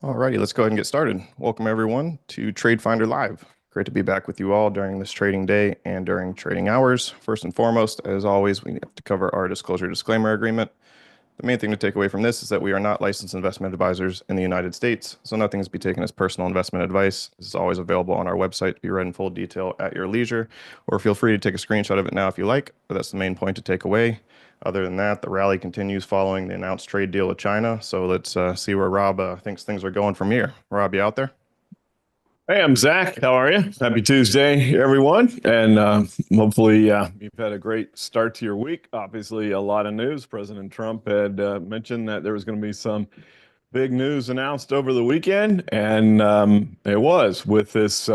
Alrighty, let's go ahead and get started. Welcome everyone to TradeFinder Live. Great to be back with you all during this trading day and during trading hours. First and foremost, as always, we have to cover our disclosure disclaimer agreement. The main thing to take away from this is that we are not licensed investment advisors in the United States, so nothing is to be taken as personal investment advice. This is always available on our website to be read in full detail at your leisure, or feel free to take a screenshot of it now if you like, but that's the main point to take away. Other than that, the rally continues following the announced trade deal with China, so let's see where Rob thinks things are going from here. Rob, you out there? Hey, I'm Zach. How are you? Happy Tuesday, everyone. And hopefully you've had a great start to your week. Obviously, a lot of news. President Trump had mentioned that there was going to be some big news announced over the weekend, and it was with this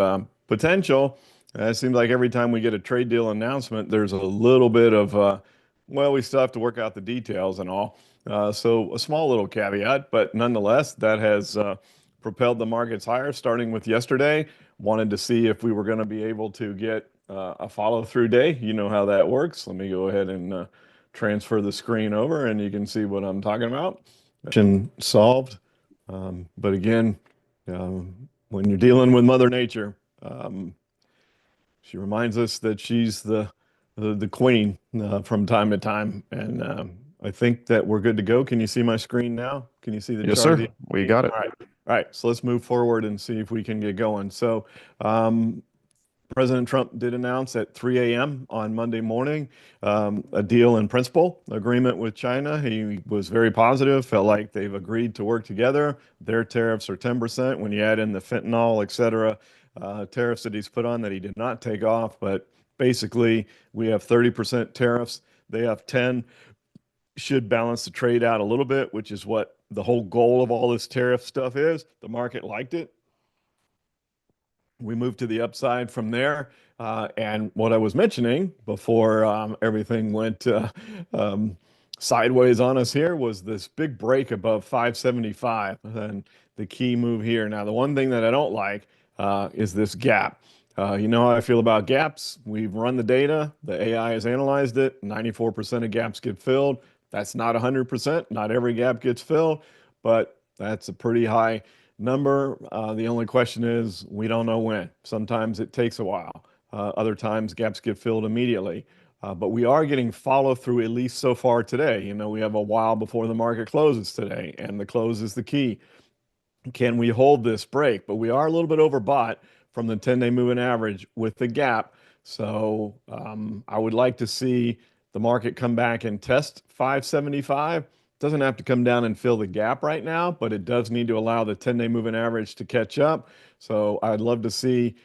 potential. It seems like every time we get a trade deal announcement, there's a little bit of, well, we still have to work out the details and all. So a small little caveat, but nonetheless, that has propelled the markets higher, starting with yesterday. Wanted to see if we were going to be able to get a follow-through day. You know how that works. Let me go ahead and transfer the screen over, and you can see what I'm talking about. Question solved. But again, when you're dealing with Mother Nature, she reminds us that she's the queen from time to time, and I think that we're good to go. Can you see my screen now? Can you see the Yes, chart? sir. We got it. All right. All right. So let's move forward and see if we can get going. So, President Trump did announce at 3 a.m. on Monday morning a deal in principle agreement with China. He was very positive, felt like they've agreed to work together. Their tariffs are 10%. When you add in the fentanyl, et cetera, tariffs that he's put on that he did not take off. But basically, we have 30% tariffs. They have 10. Should balance the trade out a little bit, which is what the whole goal of all this tariff stuff is. The market liked it. We moved to the upside from there. And what I was mentioning before everything went sideways on us here was this big break above 575 and the key move here. Now, the one thing that I don't like is this gap. You know how I feel about gaps. We've run the data. The AI has analyzed it. 94% of gaps get filled. That's not 100%. Not every gap gets filled, but that's a pretty high number. The only question is we don't know when. Sometimes it takes a while. Other times gaps get filled immediately. But we are getting follow through at least so far today. You know, we have a while before the market closes today, and the close is the key. Can we hold this break? But we are a little bit overbought from the 10-day moving average with the gap. So I would like to see the market come back and test 575. Doesn't have to come down and fill the gap right now, but it does need to allow the 10-day moving average to catch up. So I'd love to see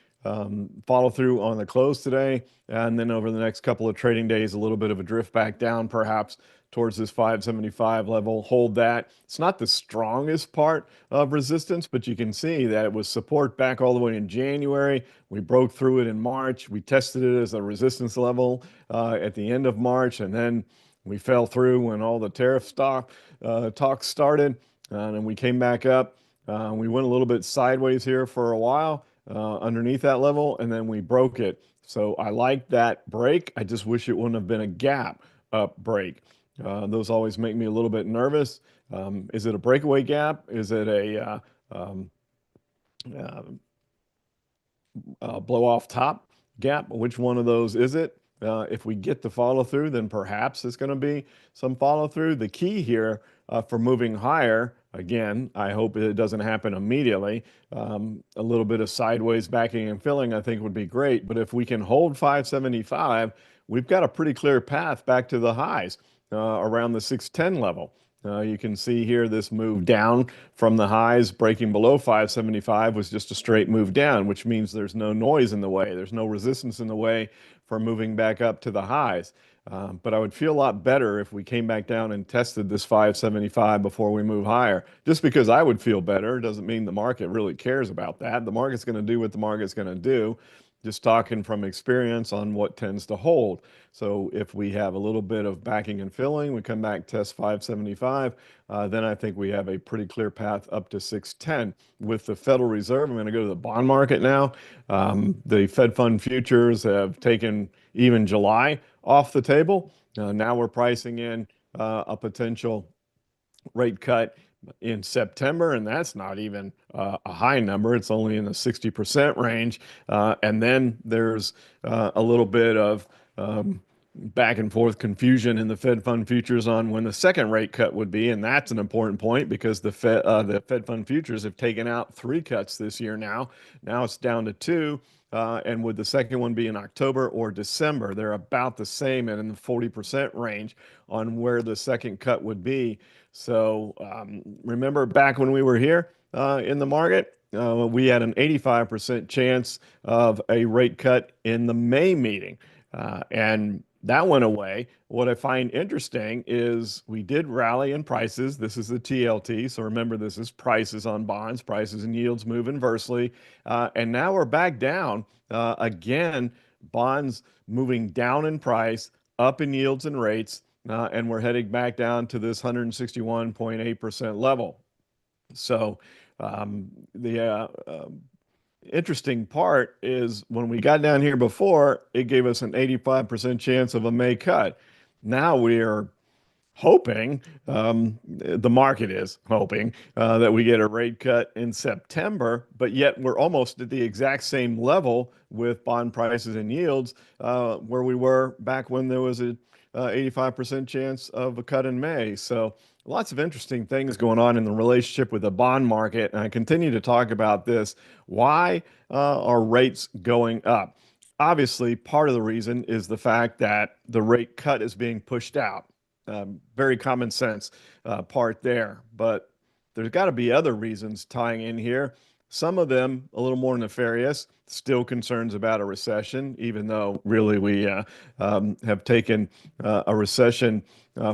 follow through on the close today. And then over the next couple of trading days, a little bit of a drift back down, perhaps towards this 575 level. Hold that. It's not the strongest part of resistance, but you can see that it was support back all the way in January. We broke through it in March. We tested it as a resistance level at the end of March, and then we fell through when all the tariff talks started, and we came back up. We went a little bit sideways here for a while underneath that level, and then we broke it. So I like that break. I just wish it wouldn't have been a gap up break. Those always make me a little bit nervous. Is it a breakaway gap? Is it a blow off top gap? Which one of those is it? If we get the follow through, then perhaps it's going to be some follow through. The key here for moving higher, again, I hope it doesn't happen immediately. A little bit of sideways backing and filling, I think would be great. But if we can hold 575, we've got a pretty clear path back to the highs around the 610 level. You can see here this move down from the highs, breaking below 575 was just a straight move down, which means there's no noise in the way. There's no resistance in the way for moving back up to the highs. But I would feel a lot better if we came back down and tested this 575 before we move higher. Just because I would feel better doesn't mean the market really cares about that. The market's going to do what the market's going to do. Just talking from experience on what tends to hold. So if we have a little bit of backing and filling, we come back, test 575, then I think we have a pretty clear path up to 610. With the Federal Reserve, I'm going to go to the bond market now. The Fed Fund futures have taken even July off the table. Now we're pricing in a potential rate cut in September, and that's not even a high number. It's only in the 60% range. And then there's a little bit of back and forth confusion in the Fed fund futures on when the second rate cut would be, and that's an important point because the Fed fund futures have taken out 3 cuts this year now. Now it's down to 2. And would the second one be in October or December? They're about the same and in the 40% range on where the second cut would be. So remember back when we were here in the market, we had an 85% chance of a rate cut in the May meeting. And that went away. What I find interesting is we did rally in prices. This is the TLT. So remember, this is prices on bonds. Prices and yields move inversely. And now we're back down. Again, bonds moving down in price, up in yields and rates. And we're heading back down to this 161.8% level. So the interesting part is when we got down here before, it gave us an 85% chance of a May cut. Now we are hoping, the market is hoping that we get a rate cut in September, but yet we're almost at the exact same level with bond prices and yields where we were back when there was a 85% chance of a cut in May. So lots of interesting things going on in the relationship with the bond market. And I continue to talk about this. Why are rates going up? Obviously, part of the reason is the fact that the rate cut is being pushed out. Very common sense part there. But there's got to be other reasons tying in here. Some of them a little more nefarious, still concerns about a recession, even though really we have taken a recession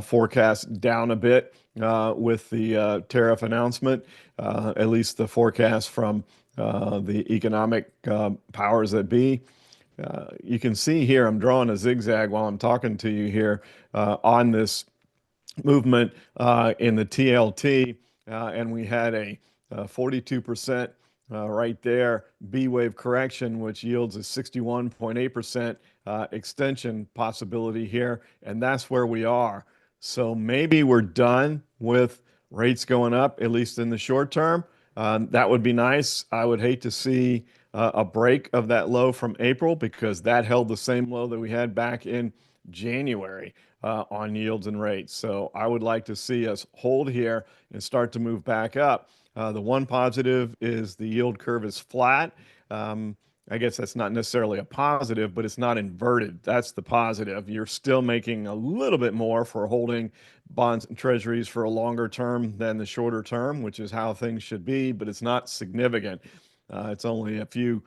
forecast down a bit with the tariff announcement, at least the forecast from the economic powers that be. You can see here, I'm drawing a zigzag while I'm talking to you here on this movement in the TLT, and we had a 42% right there B wave correction, which yields a 61.8% extension possibility here, and that's where we are. So maybe we're done with rates going up, at least in the short term. That would be nice. I would hate to see a break of that low from April because that held the same low that we had back in January on yields and rates. So I would like to see us hold here and start to move back up. The one positive is the yield curve is flat. I guess that's not necessarily a positive, but it's not inverted. That's the positive. You're still making a little bit more for holding bonds and treasuries for a longer term than the shorter term, which is how things should be, but it's not significant. It's only a few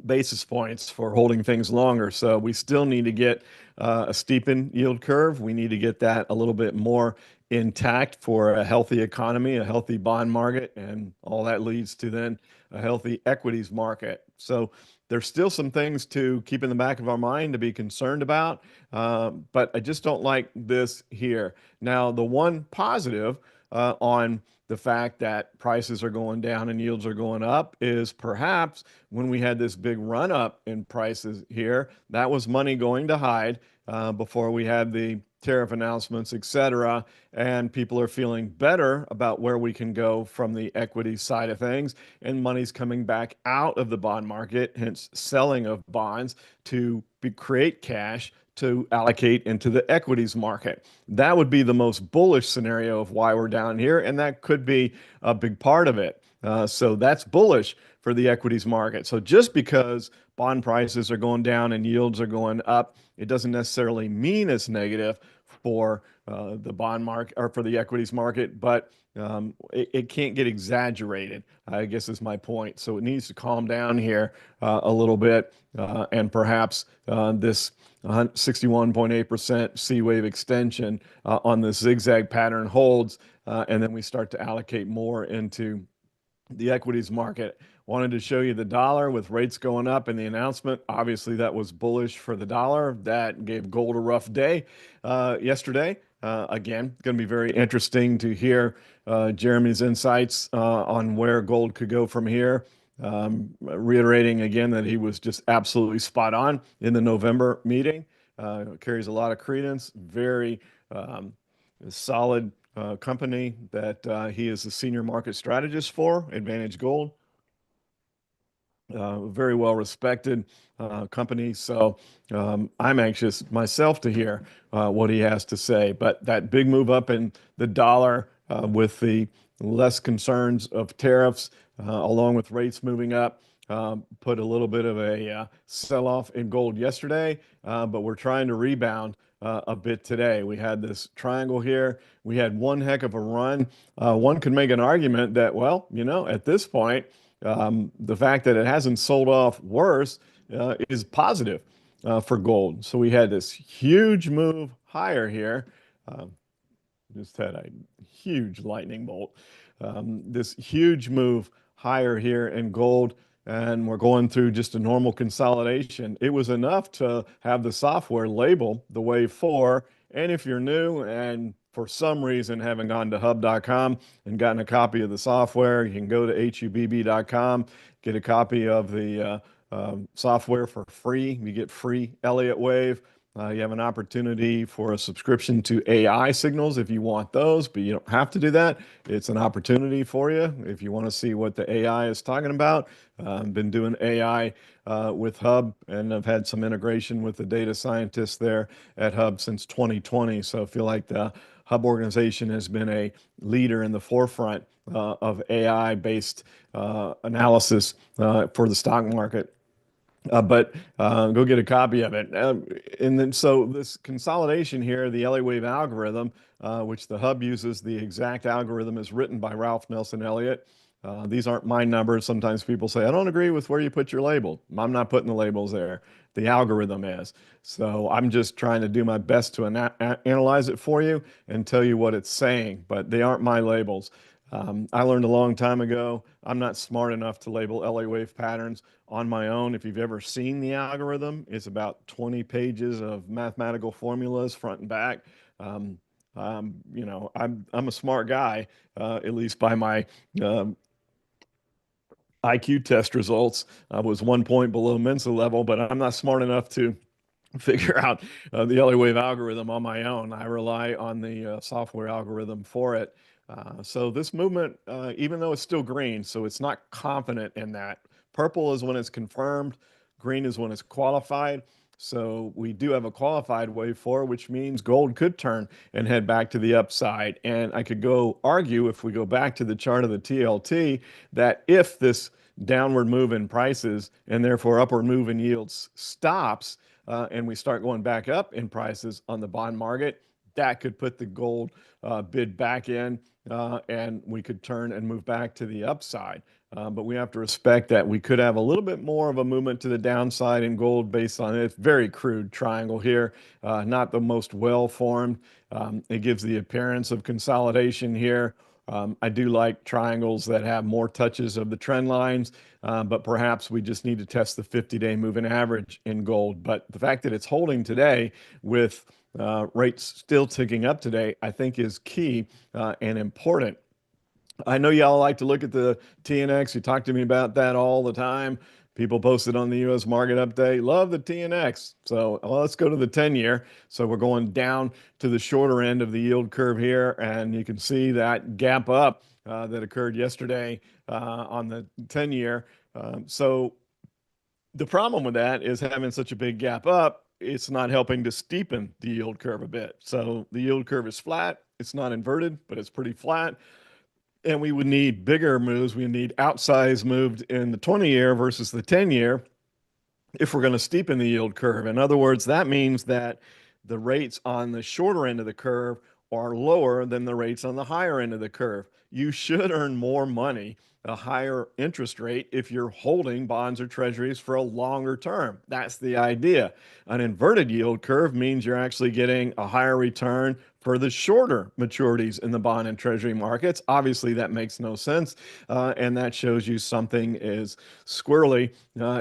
basis points for holding things longer. So we still need to get a steepened yield curve. We need to get that a little bit more intact for a healthy economy, a healthy bond market, and all that leads to then a healthy equities market. So there's still some things to keep in the back of our mind to be concerned about, but I just don't like this here. Now, the one positive on the fact that prices are going down and yields are going up is perhaps when we had this big run up in prices here, that was money going to hide before we had the tariff announcements, et cetera, and people are feeling better about where we can go from the equity side of things, and money's coming back out of the bond market, hence selling of bonds to create cash to allocate into the equities market. That would be the most bullish scenario of why we're down here, and that could be a big part of it. So that's bullish for the equities market. So just because bond prices are going down and yields are going up, it doesn't necessarily mean it's negative for the bond market or for the equities market, but it can't get exaggerated, I guess is my point. So it needs to calm down here a little bit, and perhaps this 61.8% C wave extension on this zigzag pattern holds, and then we start to allocate more into the equities market. Wanted to show you the dollar with rates going up and the announcement. Obviously, that was bullish for the dollar. That gave gold a rough day yesterday. Again, going to be very interesting to hear Jeremy's insights on where gold could go from here. Reiterating again that he was just absolutely spot on in the November meeting. Carries a lot of credence. Very solid company that he is the senior market strategist for, Advantage Gold. Very well respected company. So I'm anxious myself to hear what he has to say. But that big move up in the dollar with the less concerns of tariffs, along with rates moving up, put a little bit of a sell-off in gold yesterday, but we're trying to rebound a bit today. We had this triangle here. We had one heck of a run. One could make an argument that, well, at this point, the fact that it hasn't sold off worse is positive for gold. So we had this huge move higher here. Uh, just had a huge lightning bolt. This huge move higher here in gold, and we're going through just a normal consolidation. It was enough to have the software label the wave 4. And if you're new and for some reason haven't gone to hub.com and gotten a copy of the software, you can go to hubb.com, get a copy of the software for free. You get free Elliott Wave. You have an opportunity for a subscription to AI signals if you want those, but you don't have to do that. It's an opportunity for you if you want to see what the AI is talking about. I've been doing AI with Hub, and I've had some integration with the data scientists there at Hub since 2020. So I feel like the Hub organization has been a leader in the forefront of AI-based analysis for the stock market. But go get a copy of it. And then, so this consolidation here, the LA Wave algorithm, which the Hub uses, the exact algorithm is written by Ralph Nelson Elliott. These aren't my numbers. Sometimes people say, I don't agree with where you put your label. I'm not putting the labels there. The algorithm is. So I'm just trying to do my best to analyze it for you and tell you what it's saying, but they aren't my labels. I learned a long time ago, I'm not smart enough to label LA wave patterns on my own. If you've ever seen the algorithm, it's about 20 pages of mathematical formulas front and back. I'm a smart guy, at least by my um, IQ test results. I was 1 point below Mensa level, but I'm not smart enough to figure out the LA Wave algorithm on my own. I rely on the software algorithm for it. So this movement, even though it's still green, so it's not confident in that. Purple is when it's confirmed. Green is when it's qualified. So we do have a qualified wave 4, which means gold could turn and head back to the upside. And I could go argue, if we go back to the chart of the TLT, that if this downward move in prices and therefore upward move in yields stops, and we start going back up in prices on the bond market, that could put the gold bid back in, and we could turn and move back to the upside. But we have to respect that we could have a little bit more of a movement to the downside in gold based on it. Very crude triangle here, not the most well formed. It gives the appearance of consolidation here. I do like triangles that have more touches of the trend lines, but perhaps we just need to test the 50-day moving average in gold. But the fact that it's holding today with rates still ticking up today, I think is key and important. I know y'all like to look at the TNX. You talk to me about that all the time. People posted on the U.S. market update, love the TNX. So let's go to the 10-year. So we're going down to the shorter end of the yield curve here, and you can see that gap up that occurred yesterday on the 10-year. So the problem with that is having such a big gap up, it's not helping to steepen the yield curve a bit. So the yield curve is flat. It's not inverted, but it's pretty flat. And we would need bigger moves. We need outsized moves in the 20-year versus the 10-year if we're going to steepen the yield curve. In other words, that means that the rates on the shorter end of the curve are lower than the rates on the higher end of the curve. You should earn more money, a higher interest rate, if you're holding bonds or treasuries for a longer term. That's the idea. An inverted yield curve means you're actually getting a higher return for the shorter maturities in the bond and treasury markets. Obviously, that makes no sense. And that shows you something is squirrely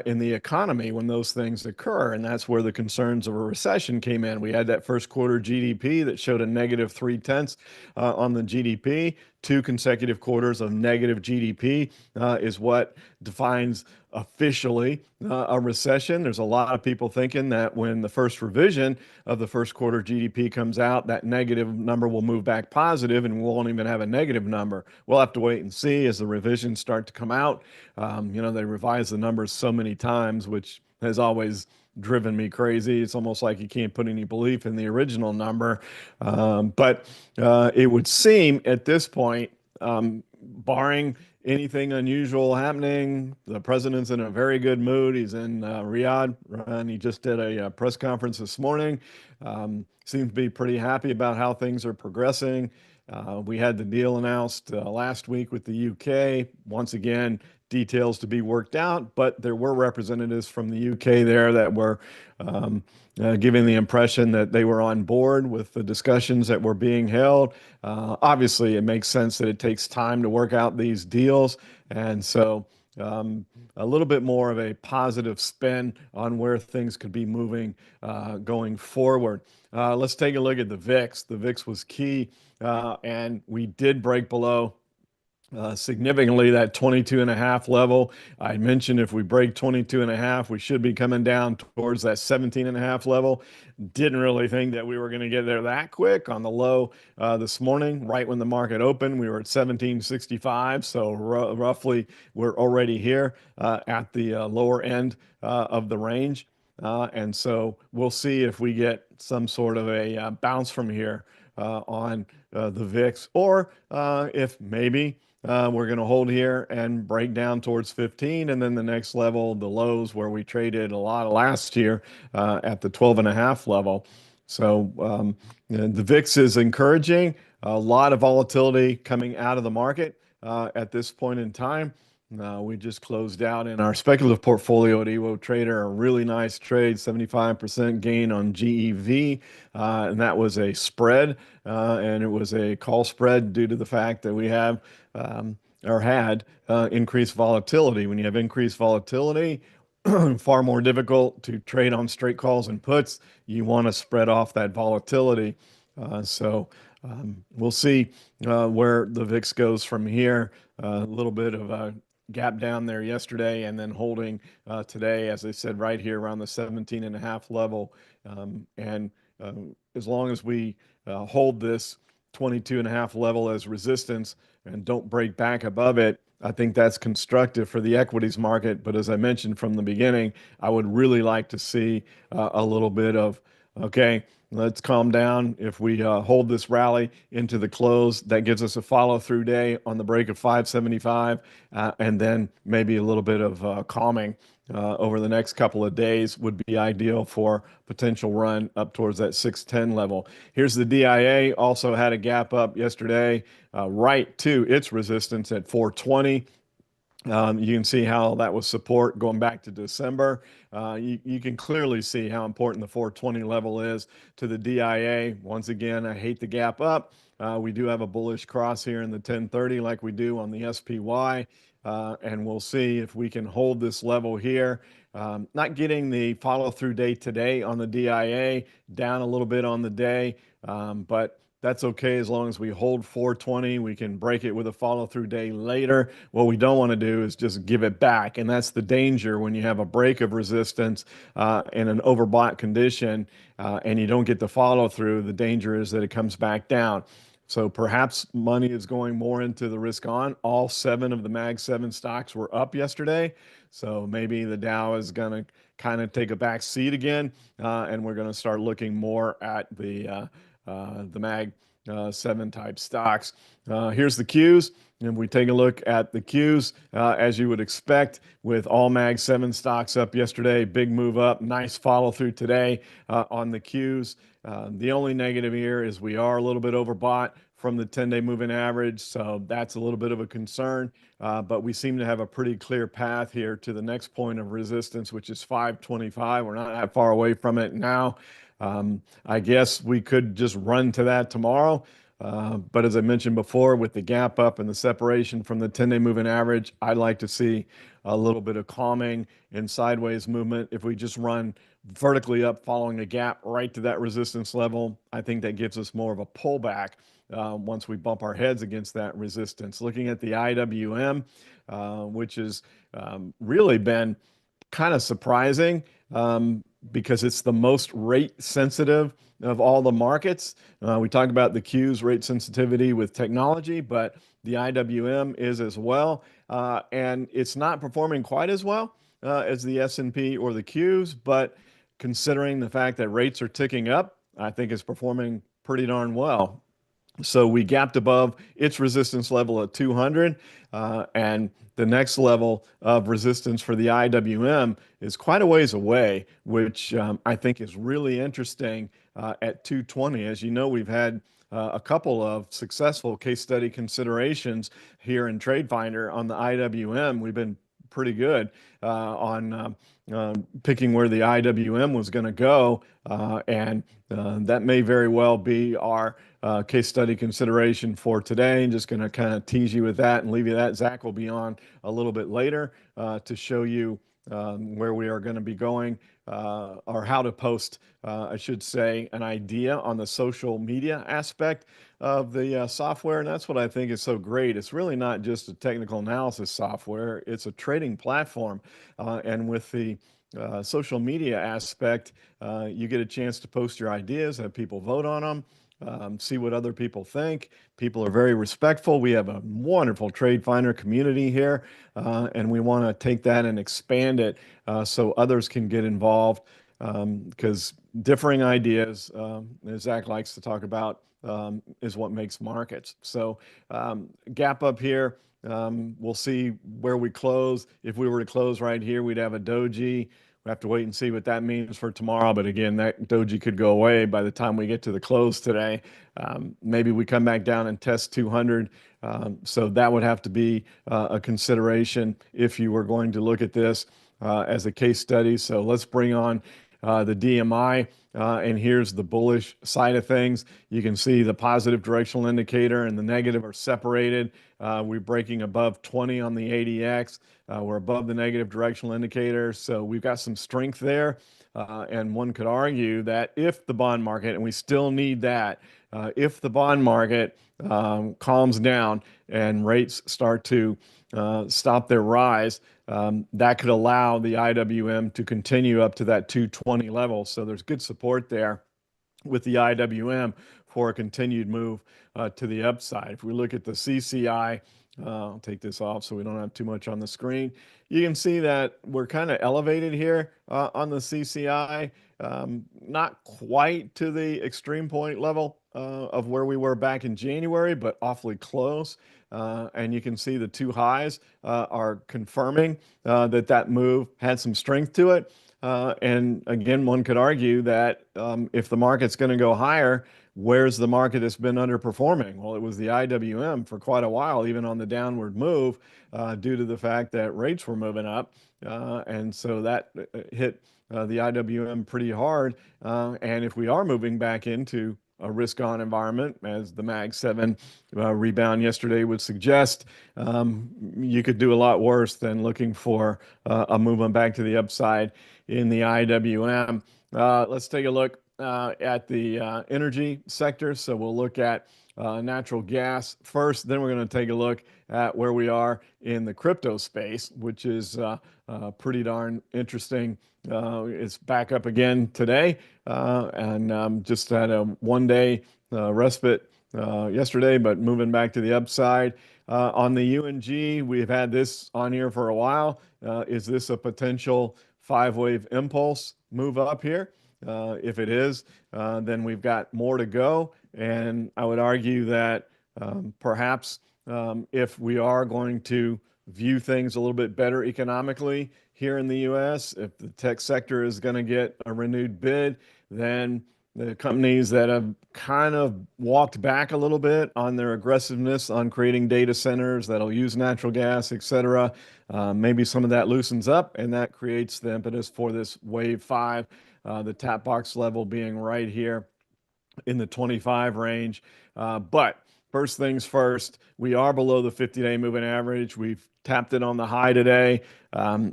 in the economy when those things occur. And that's where the concerns of a recession came in. We had that first quarter GDP that showed a negative 0.3 on the GDP. 2 consecutive quarters of negative GDP is what defines officially a recession. There's a lot of people thinking that when the first revision of the first quarter GDP comes out, that negative number will move back positive and we won't even have a negative number. We'll have to wait and see as the revisions start to come out. They revise the numbers so many times, which has always driven me crazy. It's almost like you can't put any belief in the original number. But it would seem at this point, barring anything unusual happening, the president's in a very good mood. He's in Riyadh, and he just did a press conference this morning. Seems to be pretty happy about how things are progressing. We had the deal announced last week with the UK. Once again, details to be worked out, but there were representatives from the UK there that were giving the impression that they were on board with the discussions that were being held. Obviously, it makes sense that it takes time to work out these deals. And so a little bit more of a positive spin on where things could be moving going forward. Let's take a look at the VIX. The VIX was key, and we did break below significantly that 22.5 level. I mentioned if we break 22.5, we should be coming down towards that 17.5 level. Didn't really think that we were going to get there that quick. On the low this morning, right when the market opened, we were at 1765. So roughly we're already here at the lower end of the range. And so we'll see if we get some sort of a bounce from here on the VIX, or if maybe we're going to hold here and break down towards 15, and then the next level, the lows where we traded a lot last year at the 12.5 level. So the VIX is encouraging. A lot of volatility coming out of the market at this point in time. We just closed out in our speculative portfolio at Evo Trader, a really nice trade, 75% gain on GEV, and that was a spread, and it was a call spread due to the fact that we have or had increased volatility. When you have increased volatility, far more difficult to trade on straight calls and puts. You want to spread off that volatility. So we'll see where the VIX goes from here. A little bit of a gap down there yesterday and then holding today, as I said, right here around the 17.5 level. And as long as we hold this 22.5 level as resistance and don't break back above it, I think that's constructive for the equities market. But as I mentioned from the beginning, I would really like to see a little bit of, okay, let's calm down. If we hold this rally into the close, that gives us a follow-through day on the break of 575, and then maybe a little bit of calming over the next couple of days would be ideal for potential run up towards that 610 level. Here's the DIA, also had a gap up yesterday, right to its resistance at 420. You can see how that was support going back to December. You can clearly see how important the 420 level is to the DIA. Once again, I hate the gap up. We do have a bullish cross here in the 1030 like we do on the SPY. And we'll see if we can hold this level here. Not getting the follow-through day today on the DIA, down a little bit on the day, but that's okay as long as we hold 420. We can break it with a follow-through day later. What we don't want to do is just give it back, and that's the danger when you have a break of resistance in an overbought condition and you don't get the follow-through. The danger is that it comes back down. So perhaps money is going more into the risk on. All 7 of the Mag 7 stocks were up yesterday. So maybe the Dow is going to kind of take a back seat again, and we're going to start looking more at the Mag 7 type stocks. Here's the Qs. And we take a look at the Qs, as you would expect, with all Mag 7 stocks up yesterday, big move up, nice follow through today on the Qs. The only negative here is we are a little bit overbought from the 10-day moving average, so that's a little bit of a concern. But we seem to have a pretty clear path here to the next point of resistance, which is 525. We're not that far away from it now. I guess we could just run to that tomorrow. But as I mentioned before, with the gap up and the separation from the 10-day moving average, I'd like to see a little bit of calming and sideways movement. If we just run vertically up following a gap right to that resistance level, I think that gives us more of a pullback once we bump our heads against that resistance. Looking at the IWM, which has really been kind of surprising because it's the most rate sensitive of all the markets. We talk about the Q's rate sensitivity with technology, but the IWM is as well. And it's not performing quite as well as the S&P or the Q's, but considering the fact that rates are ticking up, I think it's performing pretty darn well. So we gapped above its resistance level at 200, and the next level of resistance for the IWM is quite a ways away, which I think is really interesting at 220. As you know, we've had a couple of successful case study considerations here in TradeFinder on the IWM. We've been pretty good on picking where the IWM was going to go, and that may very well be our case study consideration for today. And just going to kind of tease you with that and leave you that. Zach will be on a little bit later to show you where we are going to be going or how to post, I should say, an idea on the social media aspect of the software. And that's what I think is so great. It's really not just a technical analysis software, it's a trading platform. And with the social media aspect, you get a chance to post your ideas, have people vote on them. See what other people think. People are very respectful. We have a wonderful TradeFinder community here, and we want to take that and expand it so others can get involved because differing ideas, as Zach likes to talk about, is what makes markets. So gap up here. We'll see where we close. If we were to close right here, we'd have a doji. We have to wait and see what that means for tomorrow. But again, that doji could go away by the time we get to the close today. Maybe we come back down and test 200. So that would have to be a consideration if you were going to look at this as a case study. So let's bring on the DMI. And here's the bullish side of things. You can see the positive directional indicator and the negative are separated. We're breaking above 20 on the ADX. We're above the negative directional indicator. So we've got some strength there. And one could argue that if the bond market, and we still need that, if the bond market calms down and rates start to stop their rise, that could allow the IWM to continue up to that 220 level. So there's good support there with the IWM for a continued move to the upside. If we look at the CCI, I'll take this off so we don't have too much on the screen. You can see that we're kind of elevated here on the CCI, not quite to the extreme point level of where we were back in January, but awfully close. And you can see the two highs are confirming that move had some strength to it. And again, one could argue that if the market's going to go higher, where's the market that's been underperforming? Well, it was the IWM for quite a while, even on the downward move, due to the fact that rates were moving up. And so that hit the IWM pretty hard. And if we are moving back into a risk-on environment, as the Mag 7 rebound yesterday would suggest, you could do a lot worse than looking for a movement back to the upside in the IWM. Let's take a look at the energy sector. So we'll look at natural gas first, then we're going to take a look at where we are in the crypto space, which is pretty darn interesting. It's back up again today, and just had a one-day respite yesterday, but moving back to the upside. On the UNG, we've had this on here for a while. Is this a potential five-wave impulse move up here? If it is, then we've got more to go. And I would argue that perhaps if we are going to view things a little bit better economically here in the US, if the tech sector is going to get a renewed bid, then the companies that have kind of walked back a little bit on their aggressiveness on creating data centers that'll use natural gas, et cetera, maybe some of that loosens up and that creates the impetus for this wave 5, the tap box level being right here in the 25 range. But first things first, we are below the 50-day moving average. We've tapped it on the high today.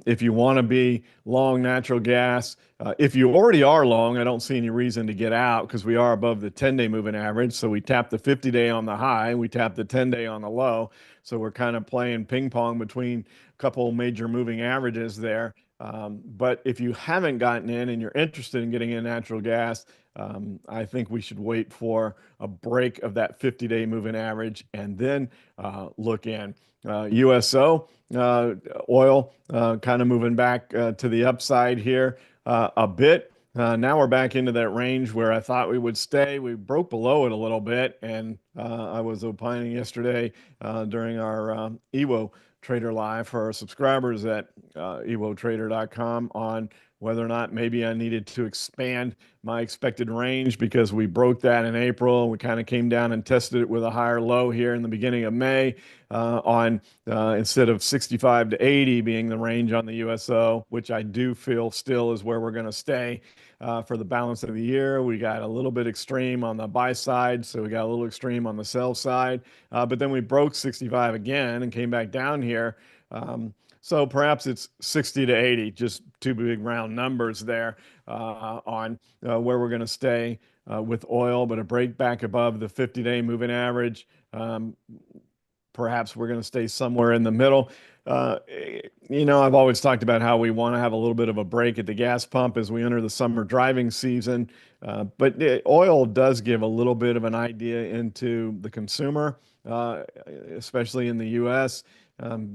If you want to be long natural gas, if you already are long, I don't see any reason to get out because we are above the 10-day moving average. So we tapped the 50-day on the high, we tapped the 10-day on the low. So we're kind of playing ping pong between a couple major moving averages there. But if you haven't gotten in and you're interested in getting in natural gas, I think we should wait for a break of that 50-day moving average and then look in. USO, oil, kind of moving back to the upside here a bit. Now we're back into that range where I thought we would stay. We broke below it a little bit, and I was opining yesterday during our EWO Trader Live for our subscribers at ewotrader.com on whether or not maybe I needed to expand my expected range because we broke that in April. We kind of came down and tested it with a higher low here in the beginning of May on instead of 65 to 80 being the range on the USO, which I do feel still is where we're going to stay for the balance of the year. We got a little bit extreme on the buy side, so we got a little extreme on the sell side, but then we broke 65 again and came back down here. So perhaps it's 60 to 80, just two big round numbers there on where we're going to stay with oil, but a break back above the 50-day moving average. Perhaps we're going to stay somewhere in the middle. I've always talked about how we want to have a little bit of a break at the gas pump as we enter the summer driving season. But oil does give a little bit of an idea into the consumer, especially in the U.S.,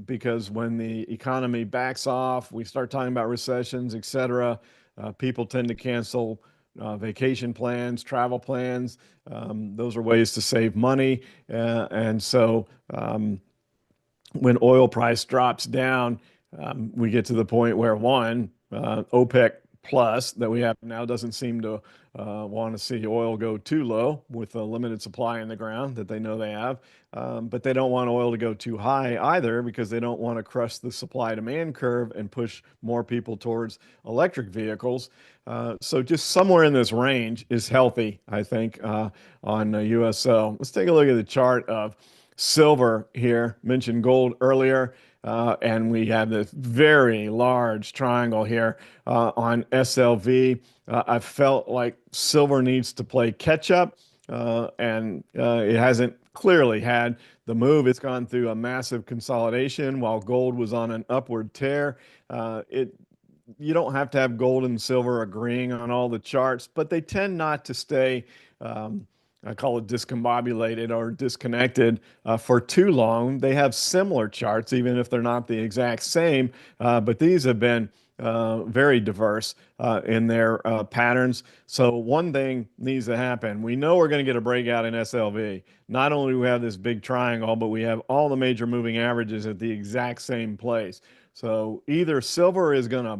because when the economy backs off, we start talking about recessions, et cetera. People tend to cancel vacation plans, travel plans. Those are ways to save money. And so when oil price drops down, we get to the point where OPEC plus that we have now doesn't seem to want to see oil go too low with a limited supply in the ground that they know they have. But they don't want oil to go too high either because they don't want to crush the supply demand curve and push more people towards electric vehicles. So just somewhere in this range is healthy, I think, on USO. Let's take a look at the chart of silver here. Mentioned gold earlier. And we have this very large triangle here on SLV. I felt like silver needs to play catch up, and it hasn't clearly had the move. It's gone through a massive consolidation while gold was on an upward tear. You don't have to have gold and silver agreeing on all the charts, but they tend not to stay I call it discombobulated or disconnected for too long. They have similar charts, even if they're not the exact same, but these have been very diverse in their patterns. So one thing needs to happen. We know we're going to get a breakout in SLV. Not only do we have this big triangle, but we have all the major moving averages at the exact same place. So either silver is going to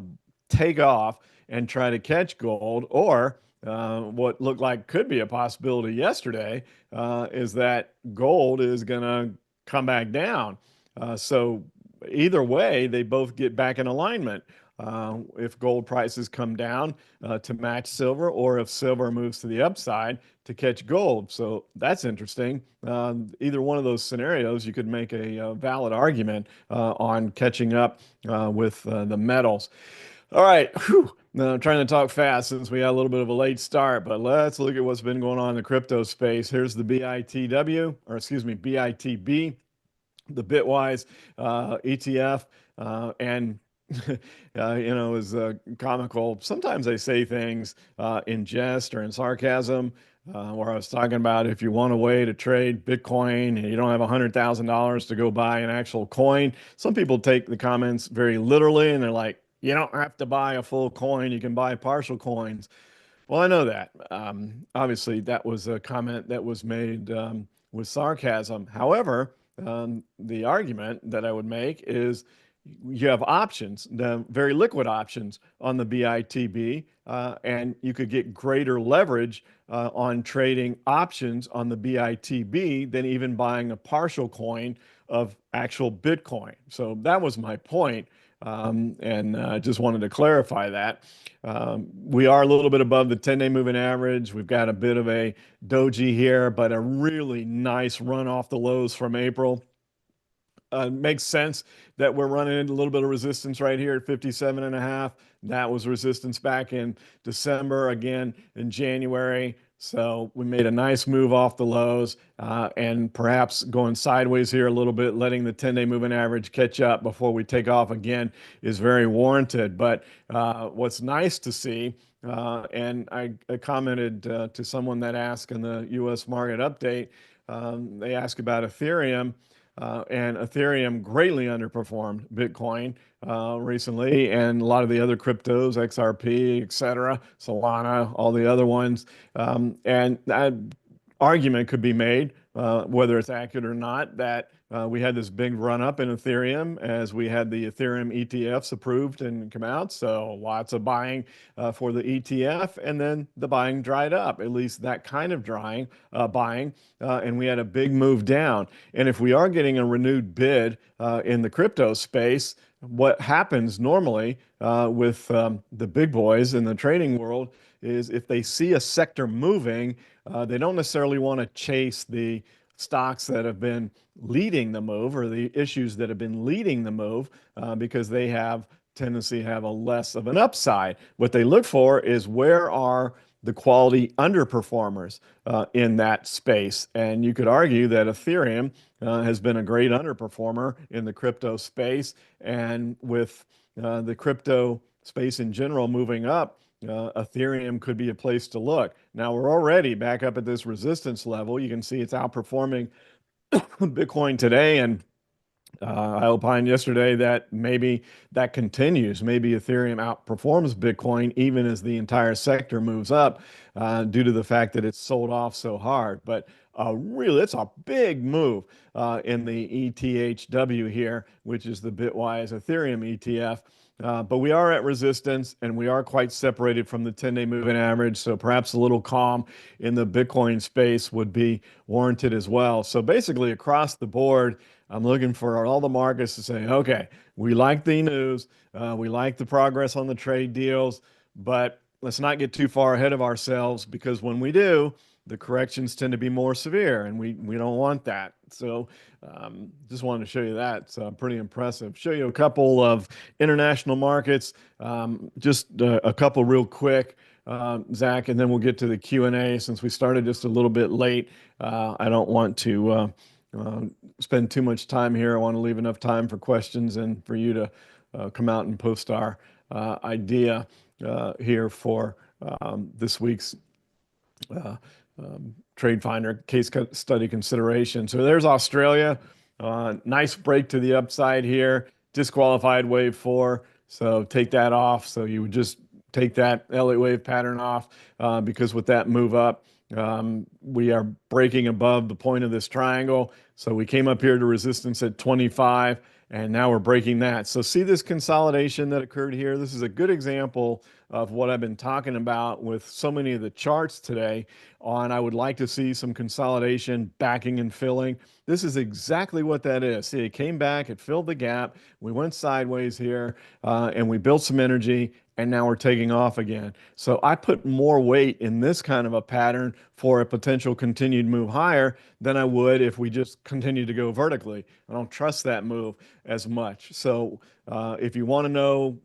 take off and try to catch gold, or what looked like could be a possibility yesterday is that gold is going to come back down. So either way, they both get back in alignment. If gold prices come down to match silver, or if silver moves to the upside to catch gold. So that's interesting. Either one of those scenarios, you could make a valid argument on catching up with the metals. All right. Now, I'm trying to talk fast since we had a little bit of a late start, but let's look at what's been going on in the crypto space. Here's the BITW, or excuse me, BITB, the Bitwise ETF, and is comical. Sometimes they say things in jest or in sarcasm. Where I was talking about if you want a way to trade Bitcoin and you don't have $100,000 to go buy an actual coin, some people take the comments very literally and they're like, you don't have to buy a full coin, you can buy partial coins. Well, I know that. Obviously, that was a comment that was made with sarcasm. However, the argument that I would make is you have options, the very liquid options on the BITB, and you could get greater leverage on trading options on the BITB than even buying a partial coin of actual Bitcoin. So that was my point. and just wanted to clarify that. We are a little bit above the 10-day moving average. We've got a bit of a doji here, but a really nice run off the lows from April. Makes sense that we're running into a little bit of resistance right here at 57 and a half. That was resistance back in December, again in January. So we made a nice move off the lows and perhaps going sideways here a little bit, letting the 10-day moving average catch up before we take off again is very warranted. But what's nice to see, and I commented to someone that asked in the US market update, they asked about Ethereum. And Ethereum greatly underperformed Bitcoin recently, and a lot of the other cryptos, XRP, etc., Solana, all the other ones. And that argument could be made, whether it's accurate or not, that we had this big run up in Ethereum as we had the Ethereum ETFs approved and come out. So lots of buying for the ETF, and then the buying dried up, at least that kind of buying, and we had a big move down. And if we are getting a renewed bid in the crypto space, what happens normally with the big boys in the trading world is if they see a sector moving, they don't necessarily want to chase the stocks that have been leading the move or the issues that have been leading the move because they have tendency to have a less of an upside. What they look for is where are the quality underperformers in that space. And you could argue that Ethereum has been a great underperformer in the crypto space. And with the crypto space in general moving up, Ethereum could be a place to look. Now we're already back up at this resistance level. You can see it's outperforming Bitcoin today, and I opined yesterday that maybe that continues. Maybe Ethereum outperforms Bitcoin even as the entire sector moves up due to the fact that it's sold off so hard. But really, it's a big move in the ETHW here, which is the Bitwise Ethereum ETF. But we are at resistance and we are quite separated from the 10-day moving average. So perhaps a little calm in the Bitcoin space would be warranted as well. So basically across the board, I'm looking for all the markets to say, okay, we like the news, we like the progress on the trade deals, but let's not get too far ahead of ourselves because when we do, the corrections tend to be more severe and we don't want that. So just wanted to show you that. It's pretty impressive. Show you a couple of international markets, just a couple real quick, Zach, and then we'll get to the Q&A since we started just a little bit late. I don't want to spend too much time here. I want to leave enough time for questions and for you to come out and post our idea here for this week's TradeFinder case study consideration. So there's Australia. Nice break to the upside here. Disqualified wave 4. So take that off. So you would just take that Elliott wave pattern off because with that move up, we are breaking above the point of this triangle. So we came up here to resistance at 25, and now we're breaking that. So see this consolidation that occurred here? This is a good example of what I've been talking about with so many of the charts today on I would like to see some consolidation, backing and filling. This is exactly what that is. See, it came back, it filled the gap. We went sideways here and we built some energy, and now we're taking off again. So I put more weight in this kind of a pattern for a potential continued move higher than I would if we just continue to go vertically. I don't trust that move as much. So if you want to know,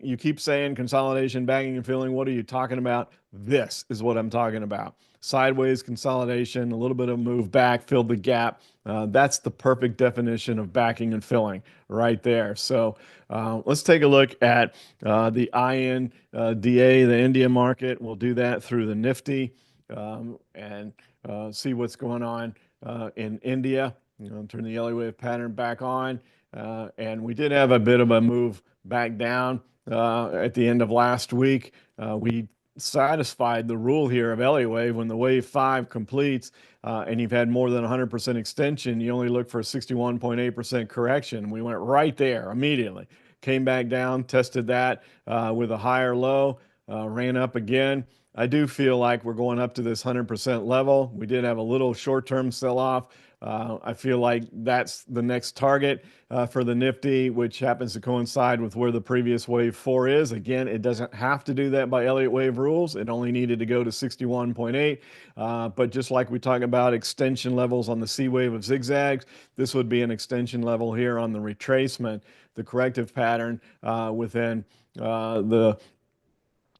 you keep saying consolidation, backing and filling. What are you talking about? This is what I'm talking about. Sideways consolidation, a little bit of move back, filled the gap. That's the perfect definition of backing and filling right there. So let's take a look at the INDA, the India market. We'll do that through the Nifty and see what's going on in India. Turn the Elliott wave pattern back on. And we did have a bit of a move back down at the end of last week. We satisfied the rule here of Elliott wave. When the wave 5 completes and you've had more than 100% extension, you only look for a 61.8% correction. We went right there immediately. Came back down, tested that with a higher low. ran up again. I do feel like we're going up to this 100% level. We did have a little short-term sell-off. I feel like that's the next target for the Nifty, which happens to coincide with where the previous wave 4 is. Again, it doesn't have to do that by Elliott wave rules. It only needed to go to 61.8. But just like we talk about extension levels on the C wave of zigzags, this would be an extension level here on the retracement, the corrective pattern within the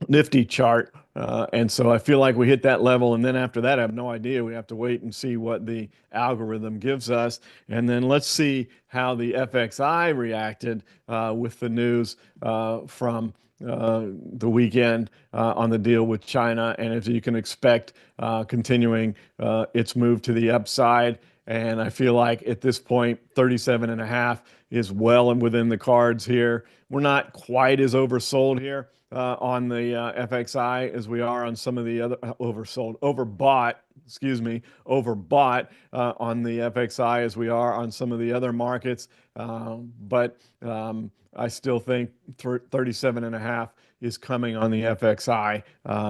Nifty chart. And so I feel like we hit that level. And then after that, I have no idea. We have to wait and see what the algorithm gives us. And then let's see how the FXI reacted with the news from the weekend on the deal with China. And as you can expect, continuing its move to the upside. And I feel like at this point, 37.5 is well and within the cards here. We're not quite as oversold here on the FXI as we are on some of the other overbought, excuse me, overbought on the FXI as we are on some of the other markets. But I still think 37.5 is coming on the FXI.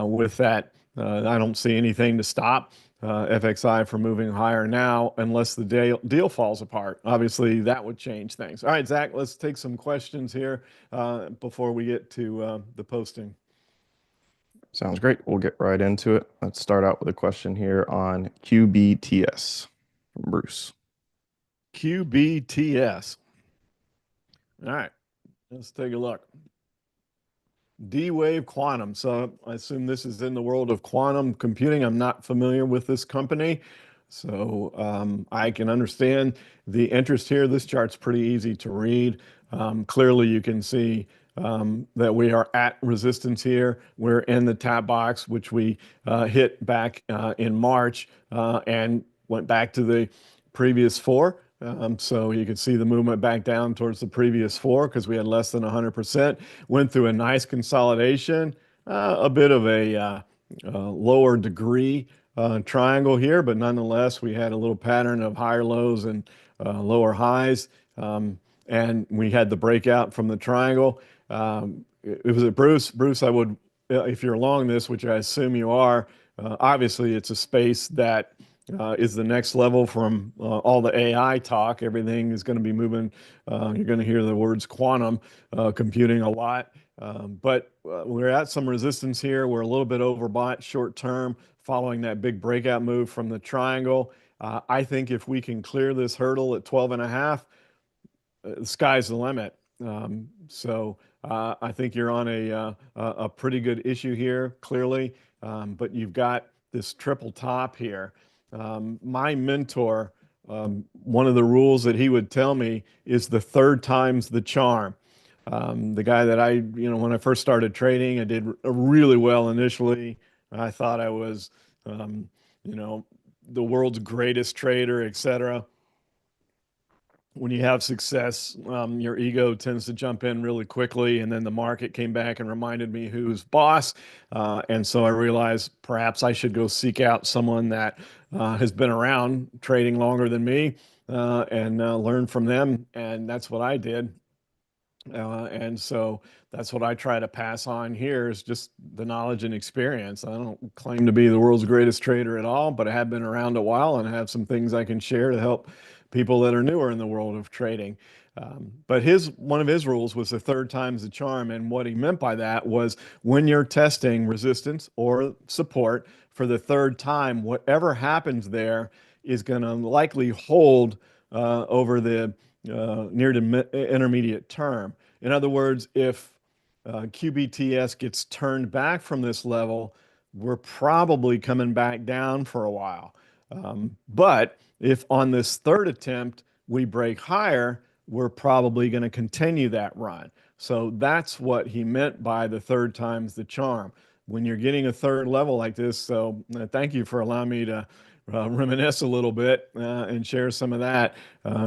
With that, I don't see anything to stop FXI from moving higher now unless the deal falls apart. Obviously, that would change things. All right, Zach, let's take some questions here before we get to the posting. Sounds great. We'll get right into it. Let's start out with a question here on QBTS from Bruce. QBTS. All right, let's take a look. D-Wave Quantum. So I assume this is in the world of quantum computing. I'm not familiar with this company, so I can understand the interest here. This chart's pretty easy to read. Clearly, you can see that we are at resistance here. We're in the tap box, which we hit back in March and went back to the previous 4. So you could see the movement back down towards the previous 4 because we had less than 100%. Went through a nice consolidation, a bit of a lower degree triangle here, but nonetheless, we had a little pattern of higher lows and lower highs. And we had the breakout from the triangle. It was at Bruce. Bruce, I would, if you're long this, which I assume you are, obviously it's a space that is the next level from all the AI talk. Everything is going to be moving. You're going to hear the words quantum computing a lot. But we're at some resistance here. We're a little bit overbought short term following that big breakout move from the triangle. I think if we can clear this hurdle at 12.5, the sky's the limit. So I think you're on a pretty good issue here, clearly. But you've got this triple top here. My mentor, one of the rules that he would tell me is the third time's the charm. The guy that when I first started trading, I did really well initially. I thought I was, the world's greatest trader, etc. When you have success, your ego tends to jump in really quickly. And then the market came back and reminded me who's boss. And so I realized perhaps I should go seek out someone that has been around trading longer than me and learn from them. And that's what I did. And so that's what I try to pass on here is just the knowledge and experience. I don't claim to be the world's greatest trader at all, but I have been around a while and have some things I can share to help people that are newer in the world of trading. But one of his rules was the third time's the charm. And what he meant by that was when you're testing resistance or support for the third time, whatever happens there is going to likely hold over the near to intermediate term. In other words, if QBTS gets turned back from this level, we're probably coming back down for a while. But if on this third attempt we break higher, we're probably going to continue that run. So that's what he meant by the third time's the charm. When you're getting a third level like this, so thank you for allowing me to reminisce a little bit and share some of that.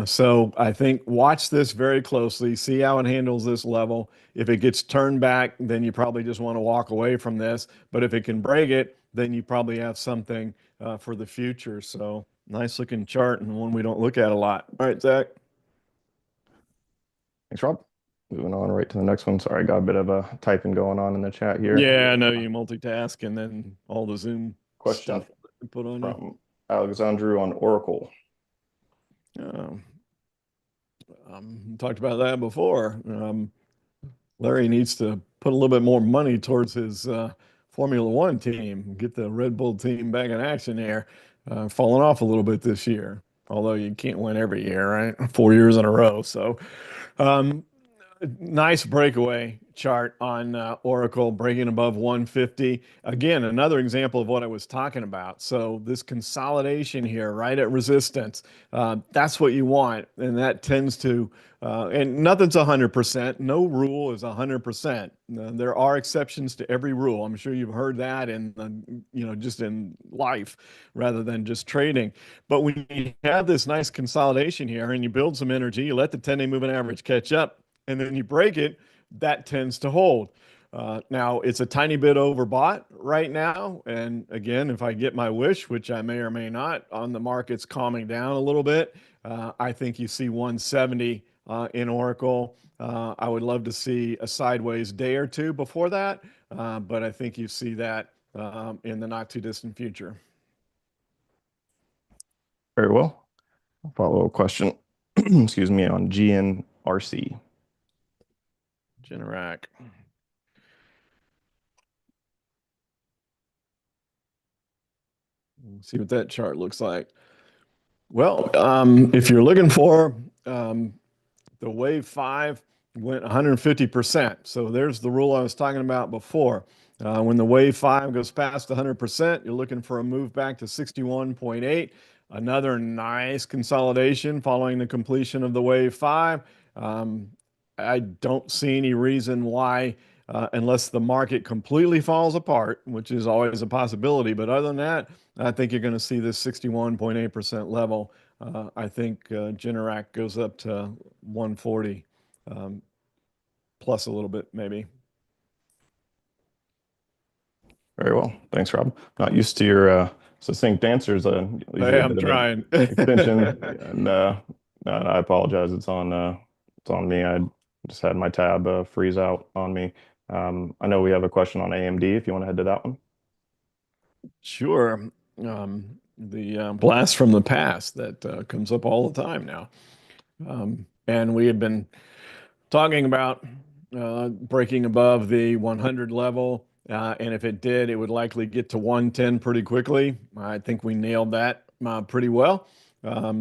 So I think watch this very closely, see how it handles this level. If it gets turned back, then you probably just want to walk away from this. But if it can break it, then you probably have something for the future. So nice looking chart and one we don't look at a lot. All right, Zach. Thanks, Rob. Moving on right to the next one. Sorry, got a bit of a typing going on in the chat here. Yeah, I know you multitask and then all the Zoom Question stuff they put on you. from Alexandru on Oracle. Um, talked about that before. Larry needs to put a little bit more money towards his Formula One team, get the Red Bull team back in action here. Falling off a little bit this year, although you can't win every year, right? 4 years in a row. So, um, nice breakaway chart on Oracle breaking above 150. Again, another example of what I was talking about. So this consolidation here, right at resistance, that's what you want. And that tends to, and nothing's 100%. No rule is 100%. There are exceptions to every rule. I'm sure you've heard that in, just in life rather than just trading. But when you have this nice consolidation here and you build some energy, you let the 10-day moving average catch up, and then you break it, that tends to hold. Now, it's a tiny bit overbought right now. And again, if I get my wish, which I may or may not, on the markets calming down a little bit, I think you see 170 in Oracle. I would love to see a sideways day or two before that, but I think you see that in the not too distant future. Very well. Follow-up question, excuse me, on GNRC. Generac. See what that chart looks like. Well, if you're looking for the wave 5 went 150%. So there's the rule I was talking about before. When the wave 5 goes past 100%, you're looking for a move back to 61.8. Another nice consolidation following the completion of the wave 5. I don't see any reason why, unless the market completely falls apart, which is always a possibility. But other than that, I think you're going to see this 61.8% level. I think Generac goes up to 140 plus a little bit, maybe. Very well. Thanks, Rob. Not used to your succinct answers. Usually Hey, a I'm bit of an trying. extension, and no, I apologize. It's on me. I just had my tab freeze out on me. I know we have a question on AMD. If you want to head to that one. Sure. The blast from the past that comes up all the time now. And we have been talking about breaking above the 100 level. And if it did, it would likely get to 110 pretty quickly. I think we nailed that pretty well.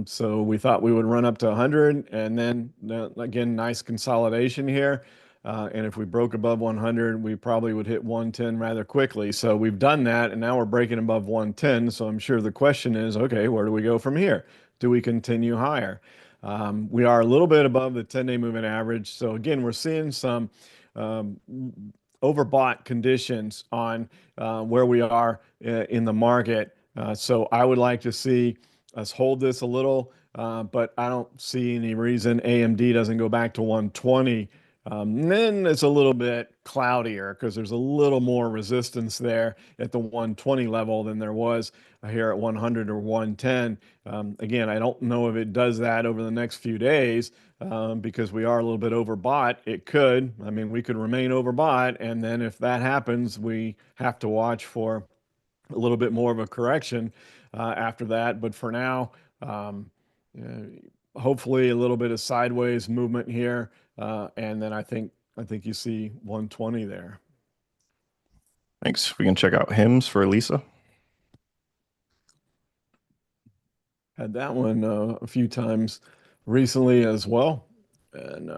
So we thought we would run up to 100 and then again, nice consolidation here. And if we broke above 100, we probably would hit 110 rather quickly. So we've done that, and now we're breaking above 110. So I'm sure the question is, okay, where do we go from here? Do we continue higher? We are a little bit above the 10-day moving average. So again, we're seeing some um, overbought conditions on where we are in the market. So I would like to see us hold this a little, but I don't see any reason AMD doesn't go back to 120. Then it's a little bit cloudier because there's a little more resistance there at the 120 level than there was here at 100 or 110. Again, I don't know if it does that over the next few days because we are a little bit overbought. It could. I mean, we could remain overbought, and then if that happens, we have to watch for a little bit more of a correction after that. But for now, hopefully a little bit of sideways movement here, and then I think you see 120 there. Thanks. We can check out hymns for Lisa. Had that one a few times recently as well, and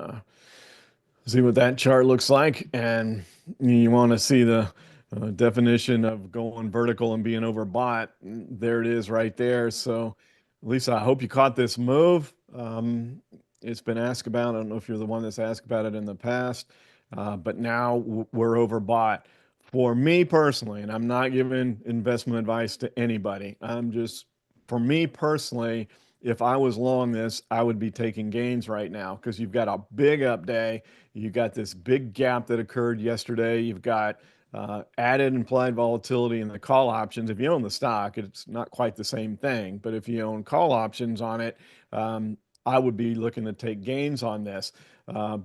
see what that chart looks like. And you want to see the definition of going vertical and being overbought. There it is right there. So, Lisa, I hope you caught this move. It's been asked about. I don't know if you're the one that's asked about it in the past, but now we're overbought. For me personally, and I'm not giving investment advice to anybody, for me personally, if I was long this, I would be taking gains right now because you've got a big up day. You got this big gap that occurred yesterday. You've got added implied volatility in the call options. If you own the stock, it's not quite the same thing. But if you own call options on it, I would be looking to take gains on this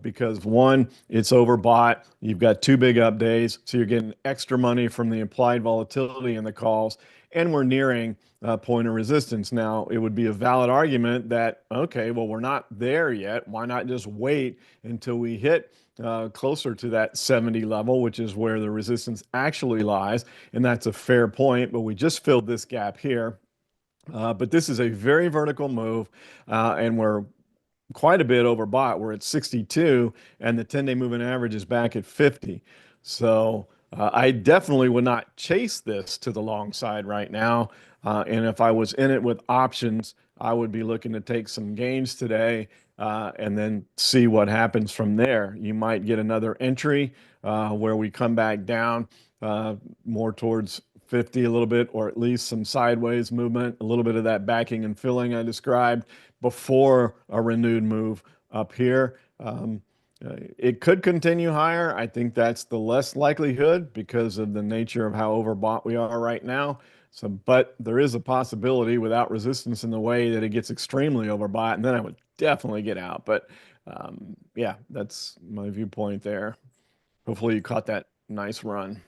because one, it's overbought. You've got two big up days, so you're getting extra money from the implied volatility in the calls, and we're nearing a point of resistance. Now, it would be a valid argument that, okay, well, we're not there yet. Why not just wait until we hit closer to that 70 level, which is where the resistance actually lies? And that's a fair point, but we just filled this gap here. But this is a very vertical move, and we're quite a bit overbought. We're at 62, and the 10-day moving average is back at 50. So I definitely would not chase this to the long side right now. And if I was in it with options, I would be looking to take some gains today and then see what happens from there. You might get another entry where we come back down more towards 50 a little bit, or at least some sideways movement, a little bit of that backing and filling I described before a renewed move up here. It could continue higher. I think that's the less likelihood because of the nature of how overbought we are right now. So, but there is a possibility without resistance in the way that it gets extremely overbought, and then I would definitely get out. But yeah, that's my viewpoint there. Hopefully you caught that nice run.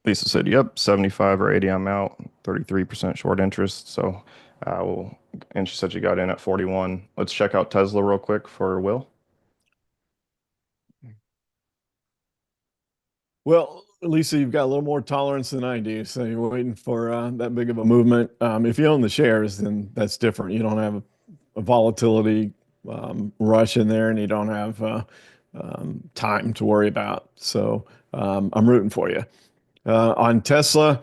Lisa said, yep, 75 or 80, I'm out, 33% short interest. So and she said she got in at 41. Let's check out Tesla real quick for Will. Well, Lisa, you've got a little more tolerance than I do, so you're waiting for that big of a movement. If you own the shares, then that's different. You don't have a volatility rush in there, and you don't have time to worry about. So I'm rooting for you. On Tesla,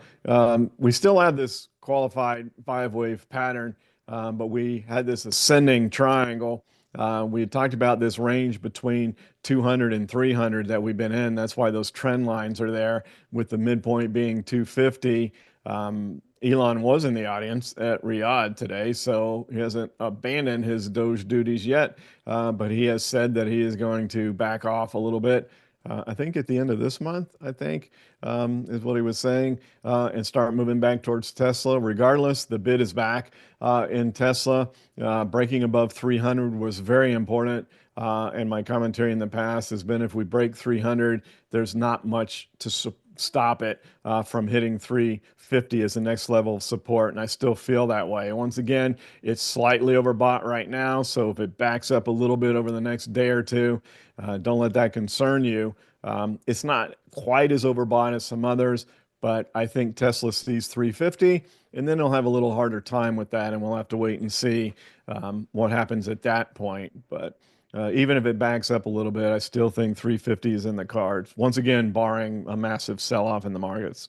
we still have this qualified five-wave pattern, but we had this ascending triangle. We had talked about this range between 200 and 300 that we've been in. That's why those trend lines are there, with the midpoint being 250. Elon was in the audience at Riyadh today, so he hasn't abandoned his Doge duties yet, but he has said that he is going to back off a little bit. I think at the end of this month, I think, is what he was saying, and start moving back towards Tesla. Regardless, the bid is back in Tesla. Breaking above 300 was very important. And my commentary in the past has been if we break 300, there's not much to stop it from hitting 350 as the next level of support. And I still feel that way. Once again, it's slightly overbought right now. So if it backs up a little bit over the next day or two, don't let that concern you. It's not quite as overbought as some others, but I think Tesla sees 350, and then they'll have a little harder time with that, and we'll have to wait and see what happens at that point. But even if it backs up a little bit, I still think 350 is in the cards. Once again, barring a massive sell-off in the markets.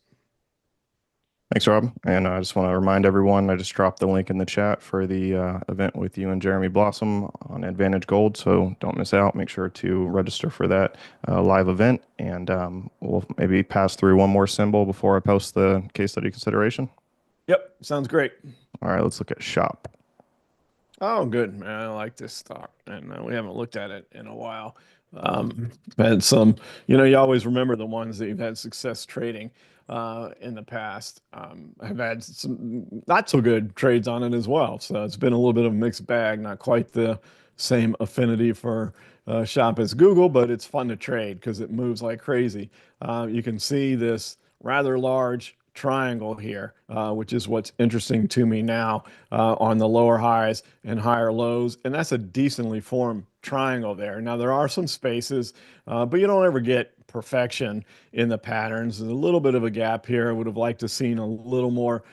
Thanks, Rob. And I just want to remind everyone, I just dropped the link in the chat for the event with you and Jeremy Blossom on Advantage Gold. So don't miss out. Make sure to register for that live event. And we'll maybe pass through one more symbol before I post the case study consideration. Yep, sounds great. All right, let's look at SHOP. Oh, good, man. I like this stock, and we haven't looked at it in a while. Had some, you always remember the ones that you've had success trading in the past. I've had some not so good trades on it as well. So it's been a little bit of a mixed bag, not quite the same affinity for shop as Google, but it's fun to trade because it moves like crazy. You can see this rather large triangle here, which is what's interesting to me now on the lower highs and higher lows. And that's a decently formed triangle there. Now, there are some spaces, but you don't ever get perfection in the patterns. There's a little bit of a gap here. I would have liked to seen a little more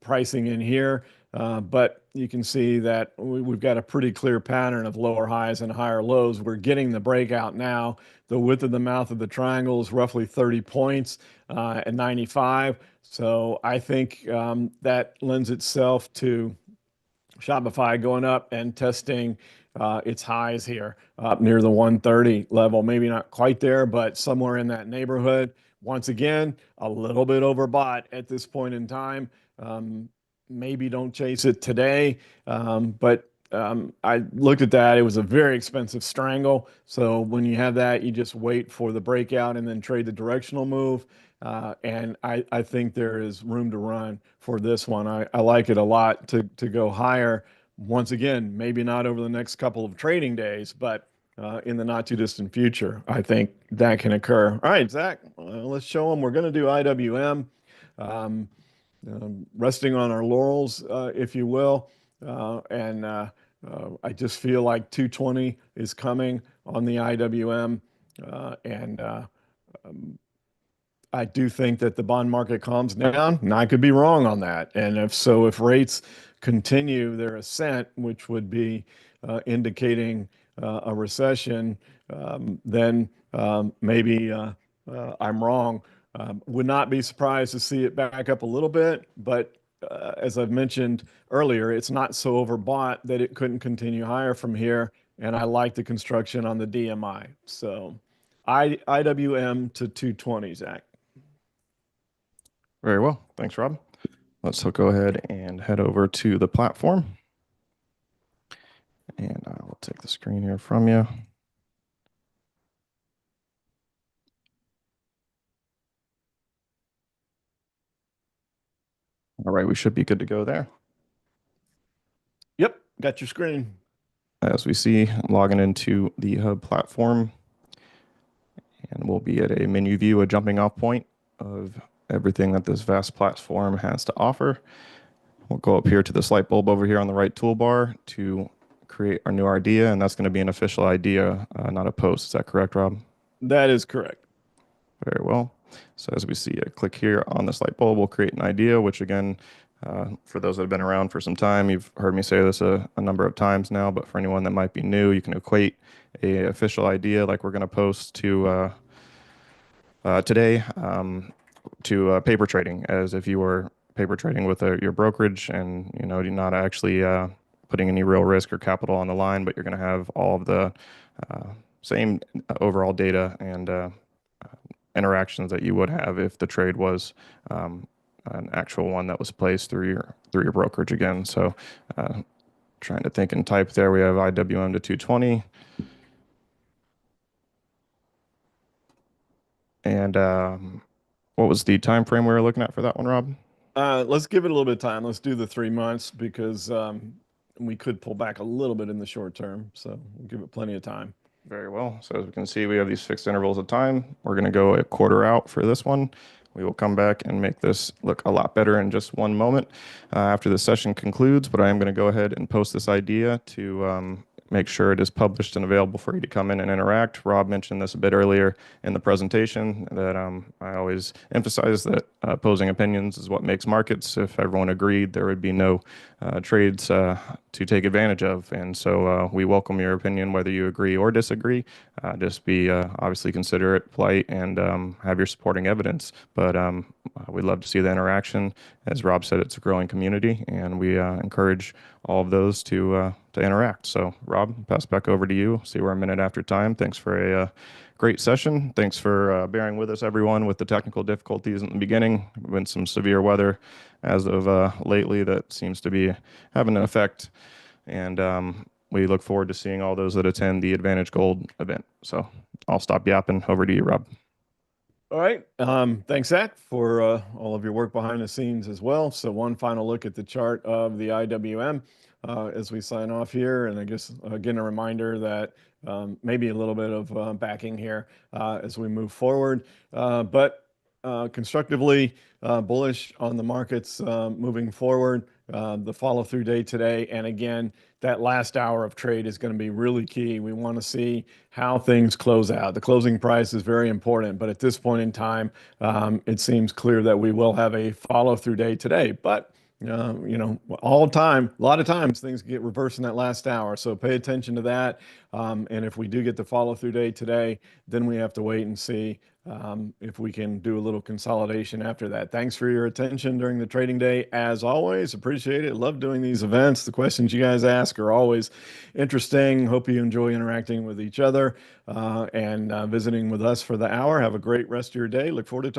pricing in here. But you can see that we've got a pretty clear pattern of lower highs and higher lows. We're getting the breakout now. The width of the mouth of the triangle is roughly 30 points at 95. So I think that lends itself to Shopify going up and testing its highs here up near the 130 level. Maybe not quite there, but somewhere in that neighborhood. Once again, a little bit overbought at this point in time. Maybe don't chase it today, but I looked at that. It was a very expensive strangle. So when you have that, you just wait for the breakout and then trade the directional move. And I think there is room to run for this one. I like it a lot to go higher, once again, maybe not over the next couple of trading days, but in the not too distant future, I think that can occur. All right, Zach, let's show them. We're going to do IWM, um, resting on our laurels, if you will. I just feel like 220 is coming on the IWM. And I do think that the bond market calms down, and I could be wrong on that. And if so, if rates continue their ascent, which would be indicating a recession, then maybe I'm wrong. Would not be surprised to see it back up a little bit, but as I've mentioned earlier, it's not so overbought that it couldn't continue higher from here. And I like the construction on the DMI. So IWM to 220, Zach. Very well. Thanks, Rob. Let's go ahead and head over to the platform. And I will take the screen here from you. All right, we should be good to go there. Yep, got your screen. As we see, I'm logging into the Hub platform, and we'll be at a menu view, a jumping off point of everything that this vast platform has to offer. We'll go up here to this light bulb over here on the right toolbar to create our new idea, and that's going to be an official idea, not a post. Is that correct, Rob? That is correct. Very well. So as we see, a click here on this light bulb will create an idea, which again, for those that have been around for some time, you've heard me say this a number of times now, but for anyone that might be new, you can equate a official idea like we're going to post to today to paper trading, as if you were paper trading with your brokerage, and you're not actually putting any real risk or capital on the line, but you're going to have all of the same overall data and interactions that you would have if the trade was an actual one that was placed through your brokerage again. So trying to think and type there, we have IWM to 220. And what was the time frame we were looking at for that one, Rob? Let's give it a little bit of time. Let's do the 3 months because we could pull back a little bit in the short term. So we'll give it plenty of time. Very well. So as we can see, we have these fixed intervals of time. We're going to go a quarter out for this one. We will come back and make this look a lot better in just one moment after the session concludes, but I am going to go ahead and post this idea to make sure it is published and available for you to come in and interact. Rob mentioned this a bit earlier in the presentation that I always emphasize that opposing opinions is what makes markets. If everyone agreed, there would be no trades to take advantage of. And so we welcome your opinion, whether you agree or disagree. Just be obviously considerate, polite, and have your supporting evidence. But we'd love to see the interaction. As Rob said, it's a growing community, and we encourage all of those to interact. So, Rob, pass back over to you. See, we're a minute after time. Thanks for a great session. Thanks for bearing with us, everyone, with the technical difficulties in the beginning. Been some severe weather as of lately that seems to be having an effect. And we look forward to seeing all those that attend the Advantage Gold event. So I'll stop yapping. Over to you, Rob. All right. Thanks, Zach, for all of your work behind the scenes as well. So one final look at the chart of the IWM as we sign off here. And I guess, again, a reminder that maybe a little bit of backing here as we move forward. But constructively bullish on the markets moving forward. The follow-through day today. And again, that last hour of trade is going to be really key. We want to see how things close out. The closing price is very important, but at this point in time, it seems clear that we will have a follow-through day today. But all time, a lot of times things get reversed in that last hour. So pay attention to that. And if we do get the follow-through day today, then we have to wait and see if we can do a little consolidation after that. Thanks for your attention during the trading day. As always, appreciate it. Love doing these events. The questions you guys ask are always interesting. Hope you enjoy interacting with each other and visiting with us for the hour. Have a great rest of your day. Look forward to